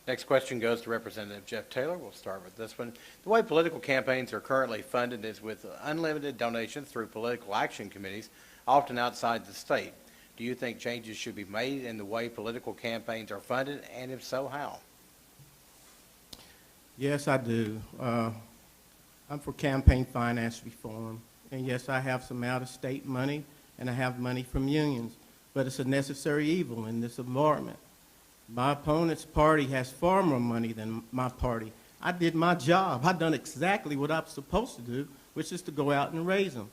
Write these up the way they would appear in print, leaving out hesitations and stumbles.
Next question goes to Representative Jeff Taylor. We'll start with this one. The way political campaigns are currently funded is with unlimited donations through political action committees, often outside the state. Do you think changes should be made in the way political campaigns are funded, and if so, how? Yes, I do. I'm for campaign finance reform. And yes, I have some out-of-state money, and I have money from unions. But it's a necessary evil in this environment. My opponent's party has far more money than my party. I did my job. I done exactly what I'm supposed to do, which is to go out and raise them.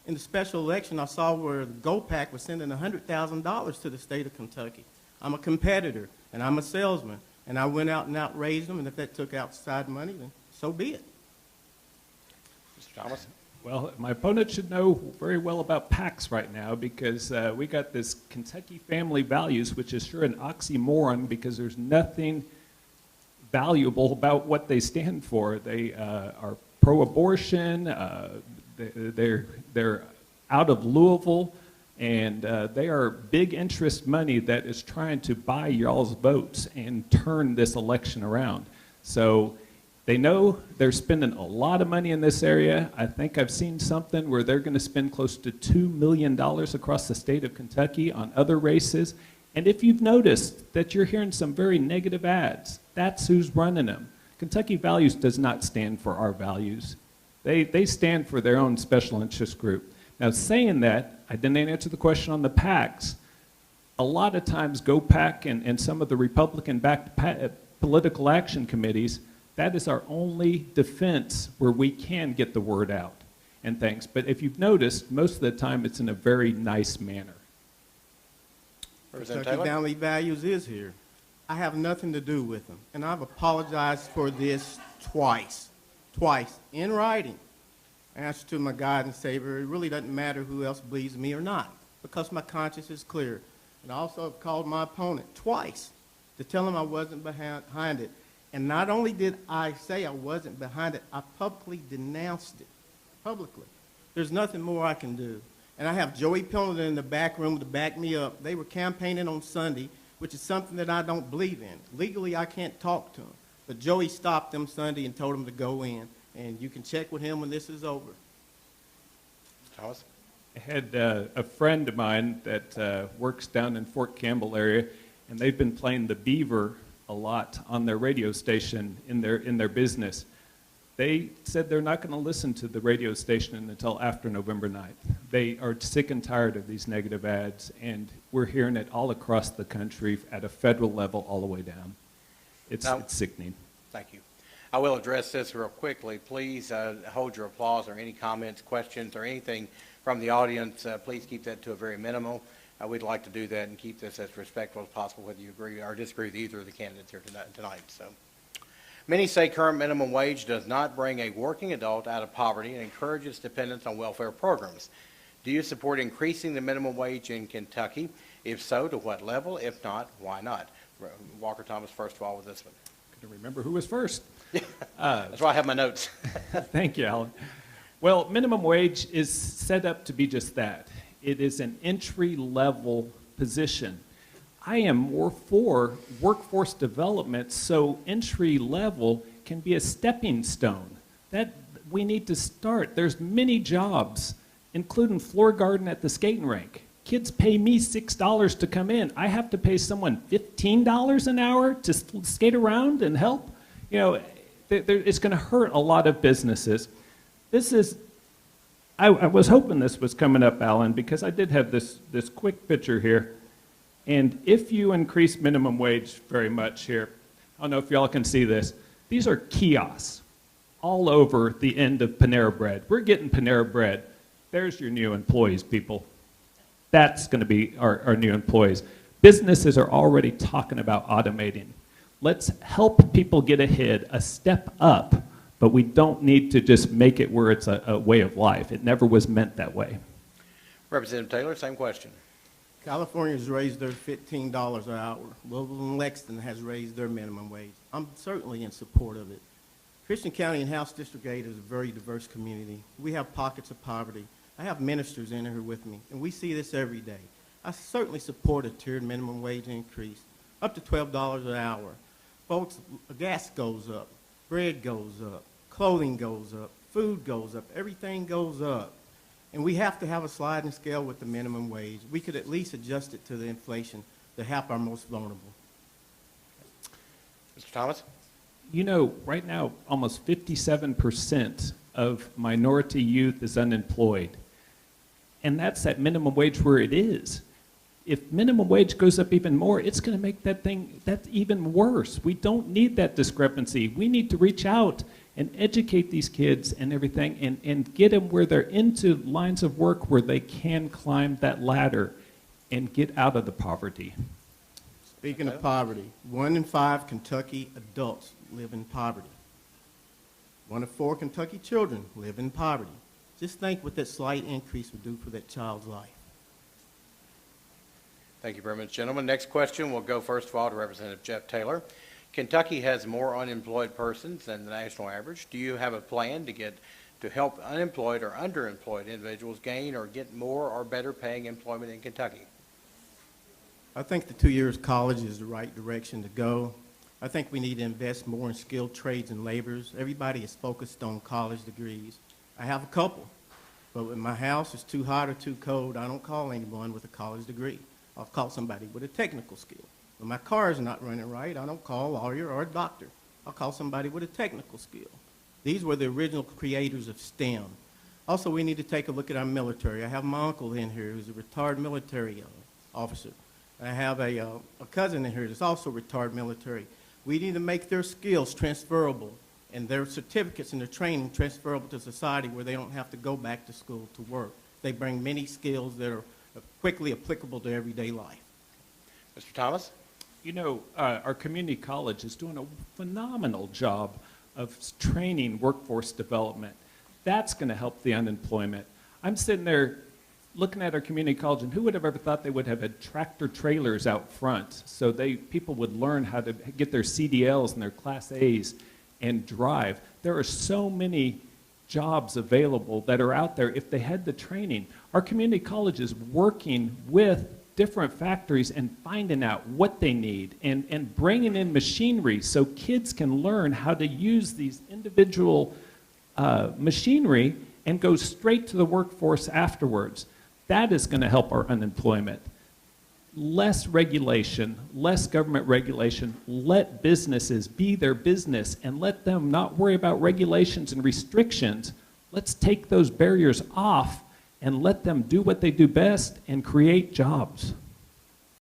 In the special election, I saw where the GOPAC was sending $100,000 to the state of Kentucky. I'm a competitor, and I'm a salesman, and I went out and outraised them, and if that took outside money, then so be it. Mr. Thomas? Well, my opponent should know very well about PACs right now because we got this Kentucky Family Values, which is sure an oxymoron because there's nothing valuable about what they stand for. They are pro-abortion, they're out of Louisville, and they are big interest money that is trying to buy y'all's votes and turn this election around. So they know they're spending a lot of money in this area. I think I've seen something where they're going to spend close to $2 million across the state of Kentucky on other races. And if you've noticed that you're hearing some very negative ads, that's who's running them. Kentucky Values does not stand for our values. They stand for their own special interest group. Now, saying that, I didn't answer the question on the PACs. A lot of times, GOPAC and some of the Republican-backed political action committees, that is our only defense where we can get the word out and things. But if you've noticed, most of the time it's in a very nice manner. Kentucky Family Values is here. I have nothing to do with them. And I've apologized for this twice, in writing. Answer to my God and Savior, it really doesn't matter who else believes me or not, because my conscience is clear. And I also have called my opponent twice to tell him I wasn't behind it. And not only did I say I wasn't behind it, I publicly denounced it, publicly. There's nothing more I can do. And I have Joey Pendleton in the back room to back me up. They were campaigning on Sunday, which is something that I don't believe in. Legally, I can't talk to them. But Joey stopped them Sunday and told them to go in. And you can check with him when this is over. Thomas? I had a friend of mine that works down in Fort Campbell area, and they've been playing the Beaver a lot on their radio station in their business. They said they're not going to listen to the radio station until after November 9th. They are sick and tired of these negative ads, and we're hearing it all across the country at a federal level all the way down. It's sickening. Thank you. I will address this real quickly. Please hold your applause or any comments, questions, or anything from the audience. Please keep that to a very minimal. We'd like to do that and keep this as respectful as possible, whether you agree or disagree with either of the candidates here tonight. So, many say current minimum wage does not bring a working adult out of poverty and encourages dependence on welfare programs. Do you support increasing the minimum wage in Kentucky? If so, to what level? If not, why not? Walker Thomas, first of all, with this one. Couldn't remember who was first. That's why I have my notes. Thank you, Alan. Well, minimum wage is set up to be just that. It is an entry-level position. I am more for workforce development so entry-level can be a stepping stone. That we need to start. There's many jobs, including floor garden at the skating rink. Kids pay me $6 to come in. I have to pay someone $15 an hour to skate around and help. You know, it's going to hurt a lot of businesses. This is, I was hoping this was coming up, Alan, because I did have this quick picture here. And if you increase minimum wage very much here, I don't know if y'all can see this. These are kiosks all over the end of Panera Bread. We're getting Panera Bread. There's your new employees, people. That's going to be our new employees. Businesses are already talking about automating. Let's help people get ahead, a step up, but we don't need to just make it where it's a way of life. It never was meant that way. Representative Taylor, same question. California has raised their $15 an hour. Louisville and Lexington has raised their minimum wage. I'm certainly in support of it. Christian County and House District 8 is a very diverse community. We have pockets of poverty. I have ministers in here with me, and we see this every day. I certainly support a tiered minimum wage increase, up to $12 an hour. folks, gas goes up, bread goes up, clothing goes up, food goes up, everything goes up. And we have to have a sliding scale with the minimum wage. We could at least adjust it to the inflation to help our most vulnerable. Mr. Thomas? You know, right now, almost 57% of minority youth is unemployed. And that's at minimum wage where it is. If minimum wage goes up even more, it's going to make that even worse. We don't need that discrepancy. We need to reach out and educate these kids and everything and get them where they're into lines of work where they can climb that ladder and get out of the poverty. Speaking of poverty, 1 in 5 Kentucky adults live in poverty. 1 in 4 Kentucky children live in poverty. Just think what that slight increase would do for that child's life. Thank you very much, gentlemen. Next question will go first of all to Representative Jeff Taylor. Kentucky has more unemployed persons than the national average. Do you have a plan to help unemployed or underemployed individuals gain or get more or better paying employment in Kentucky? I think the 2 years college is the right direction to go. I think we need to invest more in skilled trades and labors. Everybody is focused on college degrees. I have a couple, but when my house is too hot or too cold, I don't call anyone with a college degree. I'll call somebody with a technical skill. When my car is not running right, I don't call a lawyer or a doctor. I'll call somebody with a technical skill. These were the original creators of STEM. Also, we need to take a look at our military. I have my uncle in here who's a retired military officer. I have a cousin in here that's also retired military. We need to make their skills transferable and their certificates and their training transferable to society where they don't have to go back to school to work. They bring many skills that are quickly applicable to everyday life. Mr. Thomas? You know, our community college is doing a phenomenal job of training workforce development. That's going to help the unemployment. I'm sitting there looking at our community college, and who would have ever thought they would have had tractor trailers out front so people would learn how to get their CDLs and their Class A's and drive. There are so many jobs available that are out there if they had the training. Our community college is working with different factories and finding out what they need and bringing in machinery so kids can learn how to use these individual machinery and go straight to the workforce afterwards. That is going to help our unemployment. Less regulation, less government regulation. Let businesses be their business and let them not worry about regulations and restrictions. Let's take those barriers off and let them do what they do best and create jobs.